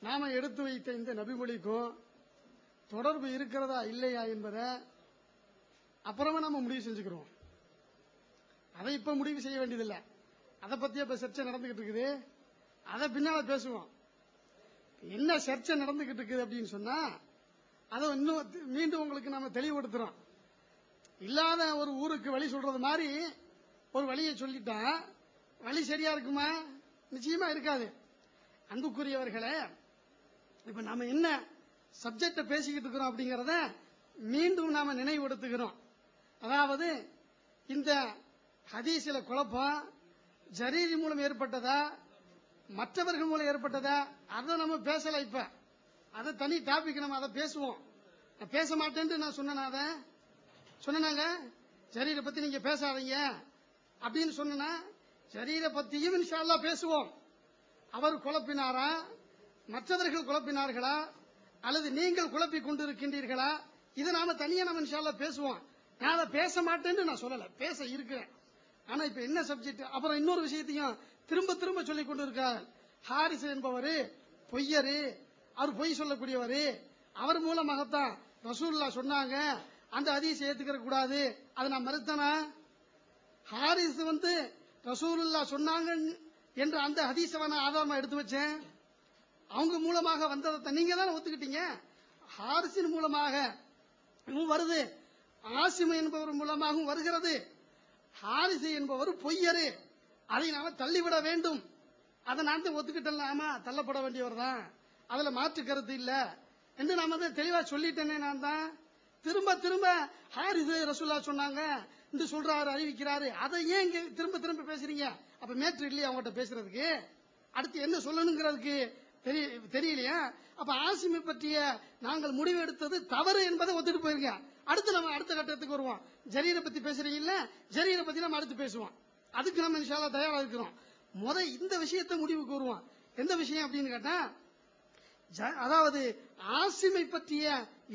நாம எடுத்து வைத்த இந்த நபிமொழிக்கும் தொடர்பு இருக்கிறதா இல்லையா என்பதை அப்புறமா நம்ம முடிவு செஞ்சுக்கிறோம். அதை இப்ப முடிவு செய்ய வேண்டியதில்லை. அதை பத்தியே இப்ப சர்ச்சை நடந்துகிட்டு இருக்குது. அதை பின்னால பேசுவோம். என்ன சர்ச்சை நடந்துகிட்டு இருக்குது அப்படின்னு சொன்னா அதை இன்னும் மீண்டும் உங்களுக்கு நாம தெளிவுபடுத்துறோம். இல்லாத ஒரு ஊருக்கு வழி சொல்றது மாதிரி ஒரு வழியை சொல்லிட்டா வழி சரியா இருக்குமா? நிச்சயமா இருக்காது. அன்புக்குரியவர்களே, இப்ப நாம என்ன சப்ஜெக்ட பேசிக்கிட்டு இருக்கிறோம் அப்படிங்கறத மீண்டும் நாம நினைவுபடுத்துகிறோம். அதாவது இந்த ஹதீஸ்ல குழப்பம் ஜரீரி மூலம் ஏற்பட்டதா மற்றவர்கள் மூலம் ஏற்பட்டதா அதை நம்ம பேசல. இப்ப அதை தனி டாபிக், நம்ம அதை பேசுவோம். நான் பேச மாட்டேன்னு நான் சொன்னாங்க ஜரீரை பத்தி நீங்க பேசாதீங்க அப்படின்னு சொன்னா ஜரீரை பத்தியும் இன்ஷா அல்லாஹ் பேசுவோம். அவர் குழப்பினாரா, மற்றவர்கள் குழப்பினார்களா, அல்லது நீங்கள் குழப்பி கொண்டிருக்கின்றீர்களா, இதை நாம தனியா நம்ம இன்ஷா அல்லாஹ் பேசுவோம். நான் அதை பேச மாட்டேன்னு நான் சொல்லல, பேச இருக்கிறேன். ஆனா இப்ப என்ன சப்ஜெக்ட்? அப்புறம் இன்னொரு விஷயத்தையும் திரும்ப திரும்ப சொல்லிக் கொண்டிருக்கார். ஹாரிஸ் என்பவர் பொய்யரு, அவர் பொய் சொல்லக்கூடியவர். அவர் மூலமாகத்தான் ரசூலுல்லாஹ் சொன்னாங்க, அந்த ஹதீஸை ஏத்துக்கிற கூடாது. அதை நான் மறுத்தனா? ஹாரிஸ் ரசூலுல்லாஹ் சொன்னாங்க என்ற அந்த ஹதீஸை நான் ஆதாரமா எடுத்து வச்சேன். அவங்க மூலமாக வந்ததை நீங்க தானே ஒத்துக்கிட்டீங்க. ஹாரிஸின் மூலமாக வருது, ஆசிம் என்பவர் மூலமாகவும் வருகிறது. ஹாரிஸ் என்பவர் பொய்யரு, அதை நாம தள்ளிவிட வேண்டும். அதை நான் தான் ஒத்துக்கிட்டேன். ஆமா, தள்ளப்பட வேண்டியவர் தான், அதுல மாற்று கருத்து இல்ல என்று நாம தான் தெளிவா சொல்லிட்டேனே. நான் தான் திரும்ப திரும்ப ஹாரிஸ் ரசூலுல்லாஹ் சொன்னாங்க என்று சொல்றாரு, அறிவிக்கிறாரு. அதை ஏன் இங்க திரும்ப திரும்ப பேசுறீங்க? அப்ப மேற்று இல்லையா அவங்ககிட்ட பேசுறதுக்கு? அடுத்து என்ன சொல்லணுங்கிறதுக்கு தெரியலையா? அப்ப ஆசிமை பற்றிய நாங்கள் முடிவு எடுத்தது தவறு என்பதை ஒத்துட்டு போயிருங்க. அடுத்து நம்ம அடுத்த கட்டத்துக்கு வருவோம். ஜரீரை பத்தி பேசுறீங்கல்ல, ஜரீரை பத்தி நம்ம அடுத்து பேசுவோம். அதுக்கு நம்ம இன்ஷா அல்லாஹ் தயாரா இருக்கிறோம். இந்த விஷயத்தை முடிவுக்கு வருவோம். எந்த விஷயம் அப்படின்னு கேட்டா, அதாவது ஆசிமை பற்றிய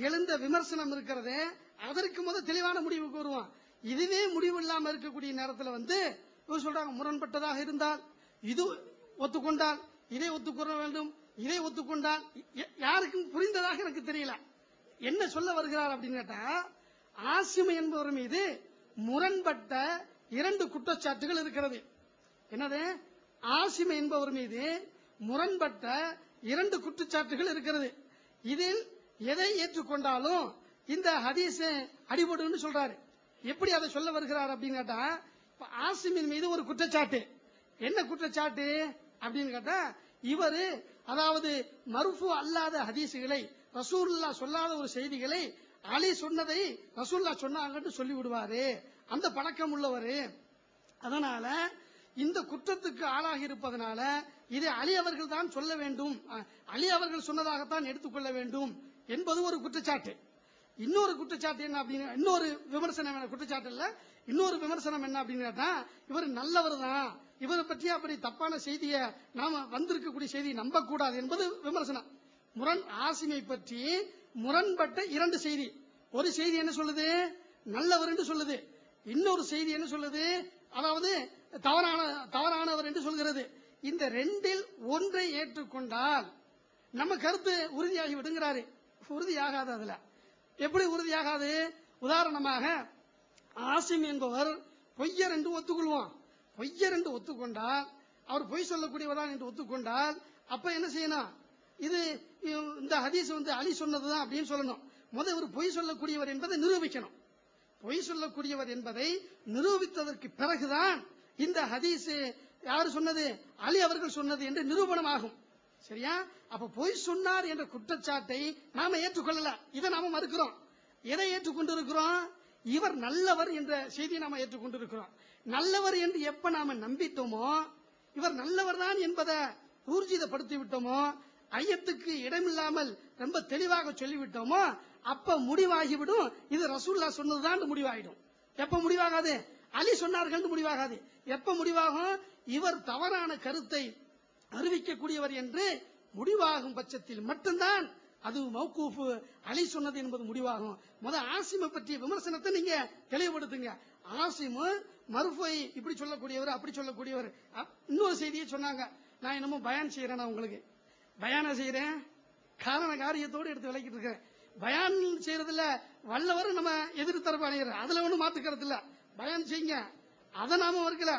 எழுந்த விமர்சனம் இருக்கிறதே, அதற்கு தெளிவான முடிவுக்கு வருவோம். இதுவே முடிவு இல்லாம இருக்கக்கூடிய நேரத்தில் சொல்றாங்க, முரண்பட்டதாக இருந்தால் இது ஒத்துக்கொண்டால் இதை ஒத்துக்கொள்ள வேண்டும், இதை ஒத்துக்கொண்டால் யாருக்கும் புரிந்ததாக எனக்கு தெரியல. என்ன சொல்ல வருகிறார் அப்படின்னு கேட்டா, ஆசிமை என்பவர் மீது முரண்பட்ட 2 குற்றச்சாட்டுகள் இருக்கிறது. என்னது? ஆசிமை என்பவர் மீது முரண்பட்ட 2 குற்றச்சாட்டுகள் இருக்கிறது. இதில் எதை ஏற்றுக்கொண்டாலும் இந்த ஹதீஸ் அடிபடுன்னு சொல்றாரு. எப்படி அதை சொல்ல வருகிறார் அப்படின்னு கேட்டா, ஆசிமின் மீது ஒரு குற்றச்சாட்டு. என்ன குற்றச்சாட்டு அப்படின்னு கேட்டா, இவரு அதாவது மர்ஃபு அல்லாத ஹதீசுகளை, ரசூலுல்லாஹ் சொல்லாத ஒரு செய்திகளை அலி சொன்னதை ரசூலுல்லாஹ் சொன்னாங்கன்னு சொல்லி விடுவாரு, அந்த பழக்கம் உள்ளவரு. அதனால இந்த குற்றத்துக்கு ஆளாகி இருப்பதனால இதை அலி அவர்கள் தான் சொல்ல வேண்டும், அலி அவர்கள் சொன்னதாகத்தான் எடுத்துக்கொள்ள வேண்டும் என்பது ஒரு குற்றச்சாட்டு. இன்னொரு குற்றச்சாட்டு என்ன அப்படின்னு, இன்னொரு விமர்சனம், குற்றச்சாட்டு இல்ல, இன்னொரு விமர்சனம் என்ன அப்படின்னு கேட்டா, இவர் நல்லவர் தான், இவரை பற்றி அப்படி தப்பான செய்தியை நாம வந்திருக்கக்கூடிய செய்தியை நம்ப கூடாது என்பது விமர்சனம். ஆசிமை பற்றி முரண்பட்ட 2 செய்தி. ஒரு செய்தி என்ன சொல்லுது? நல்லவர் என்று சொல்லுது. இன்னொரு செய்தி என்ன சொல்லுது? அதாவது தவறானவர் என்று சொல்கிறது. இந்த 2ல் ஒன்றை ஏற்றுக்கொண்டால் நம்ம கருத்து உறுதியாகி விடுங்கிறாரு. உறுதியாகாது. அதுல எப்படி உறுதியாகாது? உதாரணமாக ஆசிம் என்பவர் பொய்யர் என்று ஒத்துக்கொள்வோம். பொய்யர் என்று ஒத்துக்கொண்டால், அவர் பொய் சொல்லக்கூடியவர்தான் என்று ஒத்துக்கொண்டால், அப்ப என்ன செய்யணும்? இது இந்த ஹதீஸ் அலி சொன்னதுதான் அப்படின்னு சொல்லணும். ஒரு பொய் சொல்லக்கூடியவர் என்பதை நிரூபிக்கணும். பொய் சொல்லக்கூடியவர் என்பதை நிரூபித்ததற்கு பிறகுதான் இந்த ஹதீஸ் யாரு சொன்னது, அலி அவர்கள் சொன்னது என்று நிரூபணம் ஆகும். சரியா? அப்ப பொய் சொன்னார் என்ற குற்றச்சாட்டை நாம ஏற்றுக்கொள்ளல, இதை நாம மறுக்கிறோம். எதை ஏற்றுக்கொண்டிருக்கிறோம்? இவர் நல்லவர் என்ற செய்தியை நாம ஏற்றுக்கொண்டிருக்கிறோம். நல்லவர் என்று எப்ப நாம நம்பிட்டோமோ, இவர் நல்லவர் தான் என்பதை ஊர்ஜிதப்படுத்தி விட்டோமோ, ஐயத்துக்கு இடமில்லாமல் ரொம்ப தெளிவாக சொல்லிவிட்டோமோ, அப்ப முடிவாகிவிடும் இது ரசூலுல்லாஹ் சொன்னதுதான் முடிவாயிடும். எப்ப முடிவாகாது? அலி சொன்னார்கள் முடிவாகாது. எப்ப முடிவாகும்? இவர் தவறான கருத்தை அறிவிக்கக்கூடியவர் என்று முடிவாகும் பட்சத்தில் மட்டும்தான் அது மௌகூஃப், அலி சொன்னது என்பது முடிவாகும். ஆசிமை பற்றிய விமர்சனத்தை நீங்க தெளிவுபடுத்துங்க. ஆசிமு மர்ஃபை இப்படி சொல்லக்கூடியவர், அப்படி சொல்லக்கூடியவர். இன்னொரு செய்தியை சொன்னாங்க, நான் என்னமோ பயான் செய்யறேன் உங்களுக்கு. பயானா செய்யறேன், காரண காரியத்தோடு எடுத்து விளக்கிட்டு இருக்கேன். பயான் செய்யறதுல வல்லவர் நம்ம எதிர் தரப்பு அணிகிறோம், அதுல ஒண்ணும் மாத்துக்கிறது இல்ல. பயான் செய்யுங்க, அதை நாம மறுக்கல.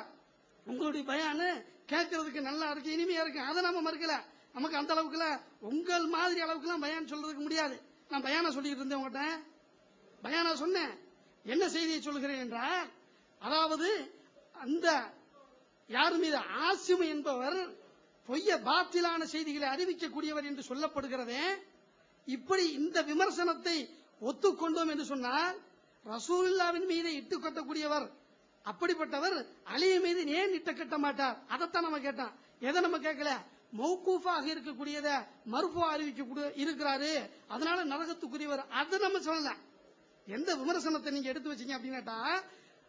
உங்களுடைய பயானு கேட்கறதுக்கு நல்லா இருக்கு, இனிமையா இருக்கு, அதை நாம மறுக்கல. நமக்கு அந்த அளவுக்குல உங்கள் மாதிரி அளவுக்குலாம் பயான் சொல்றதுக்கு முடியாது. நான் பயானா சொல்லிட்டு இருந்தேன் உங்கள்கிட்ட, பயானா சொன்னேன். என்ன செய்தியை சொல்கிறேன் என்றால், அதாவது அந்த யார் மீது ஆசிம் என்பவர் பொய்ய பாத்திலான செய்திகளை அறிவிக்கக்கூடியவர் என்று சொல்லப்படுகிறதே, இப்படி இந்த விமர்சனத்தை ஒத்துக்கொண்டோம் என்று சொன்னால் ரசூலுல்லாவின் மீது இட்டு கட்டக்கூடியவர், அப்படிப்பட்டவர் அலிய மீது ஏன் இட்ட கட்ட மாட்டார்? அதைத்தான் நம்ம கேட்டோம். எதை நம்ம கேட்கல? மௌகூஃபாக இருக்கக்கூடியத மர்ஃபூஆ அறிவிக்க இருக்கிறாரு, அதனால நரகத்துக்குரியவர், அதை நம்ம சொல்லல. எந்த விமர்சனத்தை நீங்க எடுத்து வச்சீங்க அப்படின்னா,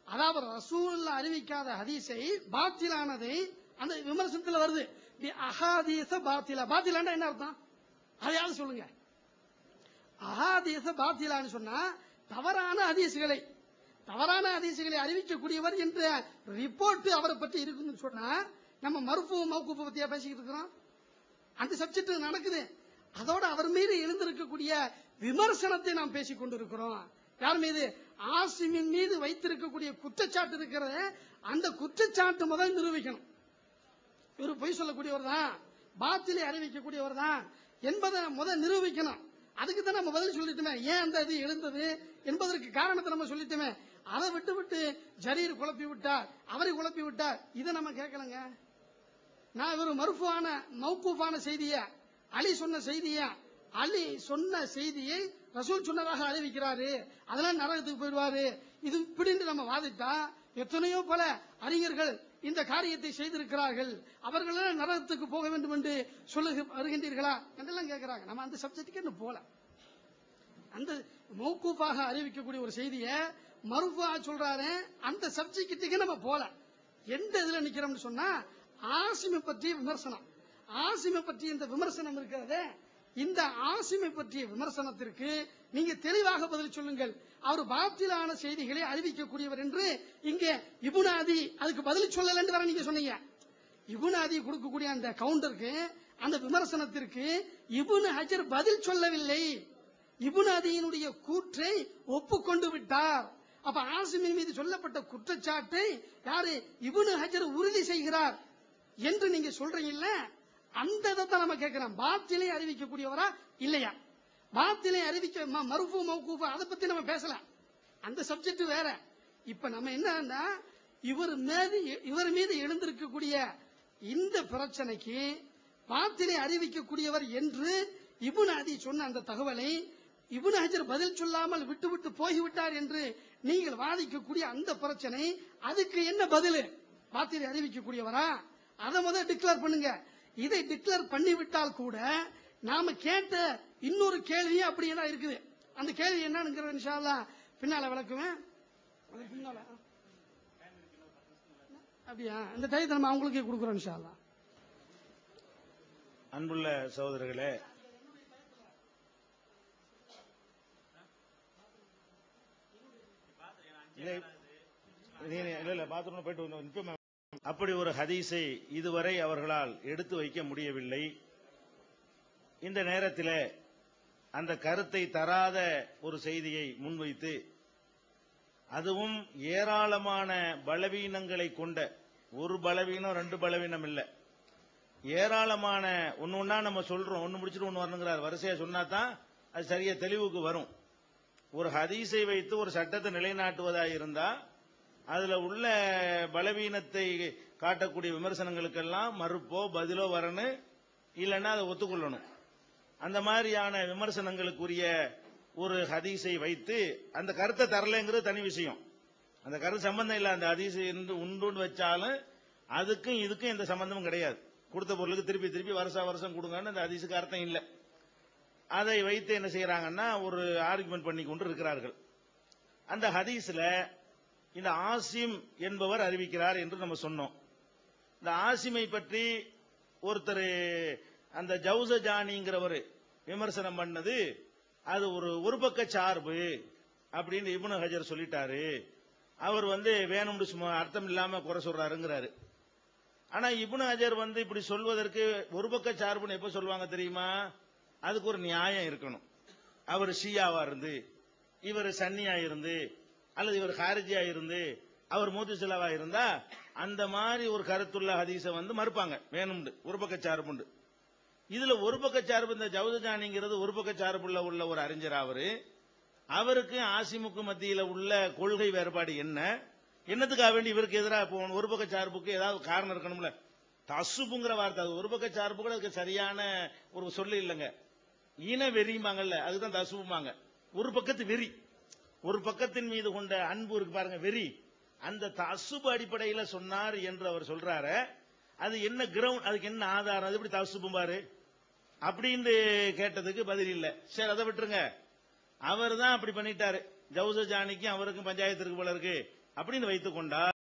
அதாவது ரசூலுல்லாஹ் அறிவிக்காத ஹதீஸை பாத்திலானதை அந்த விமர்சனத்தில் வருது. அஹாதீஸ பாத்திலா, பாத்திலான்னா என்ன அர்த்தம்? அதையாவது சொல்லுங்க. அஹாதீஸ பாத்திலான்னு சொன்னா தவறான ஹதீஸ்களை அறிவிக்கக்கூடியவர் என்ற ரிப்போர்ட் அவரை பற்றி இருக்குன்னு சொன்னா, நம்ம மர்ஃபூ மௌகூஃப் பத்தியா பேசிக்கிட்டு இருக்கிறோம்? அந்த சப்ஜெக்ட் நடக்குது. அதோட அவர் மீது எழுந்திருக்கக்கூடிய விமர்சனத்தை நாம் பேசிக் கொண்டிருக்கிறோம். யார் மீது? ஆசிமின் மீது வைத்திருக்கக்கூடிய குற்றச்சாட்டு இருக்கிறத, அந்த குற்றச்சாட்டு முதல் நிரூபிக்கணும். இவர் பொய் சொல்லக்கூடியவர் தான், பாத்திலை அறிவிக்கக்கூடியவர் தான் என்பதை முதல் நிரூபிக்கணும். அதுக்கு தான் நம்ம பதில் சொல்லிட்டோமே. ஏன் அந்த இது எழுந்தது என்பதற்கு காரணத்தை நம்ம சொல்லிட்டோமே. அதை விட்டு ஜரீர் குழப்பி விட்டார், அவரை குழப்பி விட்டார், இதை நம்ம கேட்கலங்க. நான் இவர் மர்ஃபூஆன மௌகூஃபான செய்திய, அலி சொன்ன செய்தியை ரசூல் சொன்னதாக அறிவிக்கிறாரு, அதெல்லாம் நரகத்துக்கு போயிடுவாரு, இது இப்படின்னு நம்ம வாதிட்டா, எத்தனையோ பல அறிஞர்கள் இந்த காரியத்தை செய்திருக்கிறார்கள், அவர்கள் நரகத்துக்கு போக வேண்டும் என்று சொல்ல வருகின்றீர்களா என்றெல்லாம் கேட்கிறாங்க. நம்ம அந்த சப்ஜெக்டுக்கு இன்னும் போல. அந்த மௌகூஃபாக அறிவிக்கக்கூடிய ஒரு செய்தியை மர்ஃபூஆ சொல்றாரு, அந்த சப்ஜெக்டுக்கு நம்ம போல. எந்த இதுல நிக்கிறோம்னு சொன்னா, ஆசிமை பற்றிய விமர்சனம், ஆசிமை பற்றிய இந்த விமர்சனம் இருக்கிறதே, இந்த ஆசிமை பற்றிய விமர்சனத்திற்கு நீங்க தெளிவாக பதில் சொல்லுங்கள். அவர் பாத்திலான செய்திகளை அறிவிக்கக்கூடியவர் என்று இங்கே இப்னு அதி அதுக்கு பதில் சொல்லல என்று வர நீங்க சொன்னீங்க. இப்னு அதி கொடுக்கக்கூடிய அந்த கவுண்டருக்கு, அந்த விமர்சனத்திற்கு இப்னு ஹஜர் பதில் சொல்லவில்லை. இப்னு அதியினுடைய கூற்றை ஒப்புக்கொண்டு விட்டார். அப்ப ஆசிமின் மீது சொல்லப்பட்ட குற்றச்சாட்டை யாரு? இப்னு ஹஜர் உறுதி செய்கிறார் என்று நீங்க சொல்றீங்கல்ல, அந்த இதைத்தான் நம்ம கேட்கிறோம். பாத்திலை அறிவிக்கக்கூடியவரா இல்லையா? பாத்திலை அறிவிக்க மர்ஃபூ மௌகூஃப் அதை பத்தி நம்ம பேசலாம், அந்த சப்ஜெக்ட் வேற. இப்ப நம்ம என்னன்னா, இவர் மீது எழுந்திருக்கக்கூடிய இந்த பிரச்சனைக்கு பாத்திலை அறிவிக்கக்கூடியவர் என்று இப்னு அதி சொன்ன அந்த தகவலை இப்னு ஹஜர் பதில் சொல்லாமல் விட்டு போய்விட்டார் என்று நீங்கள் வாதிக்கக்கூடிய அந்த பிரச்சனை, அதுக்கு என்ன பதில்? பாத்திலை அறிவிக்கக்கூடியவரா? அதை முதல் டிக்ளேர் பண்ணுங்க. இதை டிக்ளேர் பண்ணிவிட்டால் கூட நாம கேட்ட இன்னொரு கேள்வி அப்படியெல்லாம் இருக்குது. அந்த கேள்வி என்னன்னு இன்ஷா அல்லாஹ் பின்னால விளக்குவேன். அப்படியா? இந்த டைத்தை நம்ம அவங்களுக்கே கொடுக்குறோம் இன்ஷா அல்லாஹ். அன்புள்ள சகோதரர்களே, பாத்ரூம் போயிட்டு அப்படி ஒரு ஹதீஸை இதுவரை அவர்களால் எடுத்து வைக்க முடியவில்லை. இந்த நேரத்தில் அந்த கருத்தை தராத ஒரு செய்தியை முன்வைத்து, அதுவும் ஏராளமான பலவீனங்களை கொண்ட, ஒரு பலவீனம் ரெண்டு பலவீனம் இல்ல, ஏராளமான ஒன்னா நம்ம சொல்றோம், ஒன்னு முடிச்சுட்டு ஒன்னு வரணுங்கிறார். வரிசையா சொன்னா தான் அது சரியா தெளிவுக்கு வரும். ஒரு ஹதீஸை வைத்து ஒரு சட்டத்தை நிலைநாட்டுவதாக இருந்தா அதுல உள்ள பலவீனத்தை காட்டக்கூடிய விமர்சனங்களுக்கெல்லாம் மறுப்போ பதிலோ வரணும், இல்லைன்னா அதை ஒத்துக்கொள்ளணும். அந்த மாதிரியான விமர்சனங்களுக்குரிய ஒரு ஹதீஸை வைத்து அந்த கருத்தை தரலைங்கிறது தனி விஷயம். அந்த கருத்து சம்பந்தம் இல்லை, அந்த ஹதீஸ் உண்டுன்னு வச்சாலும் அதுக்கும் இதுக்கும் எந்த சம்பந்தமும் கிடையாது. கொடுத்த பொருளுக்கு திருப்பி வருஷம் கொடுங்கன்னு அந்த ஹதீஸுக்கு அர்த்தம் இல்லை. அதை வைத்து என்ன செய்யறாங்கன்னா ஒரு ஆர்குமெண்ட் பண்ணி கொண்டு இருக்கிறார்கள். அந்த ஹதீஸ்ல இந்த ஆசிம் என்பவர் அறிவிக்கிறார் என்று நம்ம சொன்னோம். இந்த ஆசிமை பற்றி ஒருத்தர் அந்த ஜவுசஜானிங்கிறவர் விமர்சனம் பண்ணது, அது ஒரு பக்க சார்பு அப்படின்னு இப்னு ஹஜர் சொல்லிட்டாரு. அவர் வேணும்னு சும்மா அர்த்தம் இல்லாம குறை சொல்றாருங்கிறாரு. ஆனா இப்னு ஹஜர் இப்படி சொல்வதற்கு ஒரு பக்க சார்புன்னு எப்ப சொல்லுவாங்க தெரியுமா? அதுக்கு ஒரு நியாயம் இருக்கணும். அவர் ஷியாவா இருந்து, இவர் சன்னியா இருந்து, அல்லது இவர் ஹாரிஜியா இருந்து, அவர் மூத்தசிலாவா இருந்தா அந்த மாதிரி ஒரு கருத்துள்ள ஹதீஸ மறுப்பாங்க வேணும்னு. ஒரு பக்க சார்புண்டு. இதுல ஒரு பக்க சார்பு இந்த ஜவுதஜானிங்கிறது ஒரு பக்க சார்புள்ள உள்ள ஒரு அறிஞர். அவருக்கு ஆசிமுக்கு மத்தியில உள்ள கொள்கை வேறுபாடு என்ன, என்னத்துக்காக வேண்டி இவருக்கு எதிராக ஒரு பக்க சார்புக்கு ஏதாவது காரணம் இருக்கணும்ல. தசுப்புங்கிற வார்த்தை அது ஒரு பக்க சார்பு கூட அதுக்கு சரியான ஒரு சொல்லு இல்லைங்க. இன வெறியுமாங்கல்ல, அதுதான் தசுப்புமாங்க. ஒரு பக்கத்து வெறி, ஒரு பக்கத்தின் மீது கொண்ட அன்பு இருக்கு பாருங்க, வெறி. அந்த தசுப்பு அடிப்படையில் சொன்னார் என்று அவர் சொல்றாரு. அது என்ன கிரவுண்ட், அதுக்கு என்ன ஆதாரம், அது எப்படி தசுப்பும் பாரு அப்படின்னு கேட்டதுக்கு பதில் இல்ல. சரி அதை விட்டுருங்க. அவர் தான் அப்படி பண்ணிட்டாரு. ஜவுசஜானிக்கும் அவருக்கும் பஞ்சாயத்து இருக்கு போல இருக்கு அப்படின்னு வைத்துக் கொண்டார்.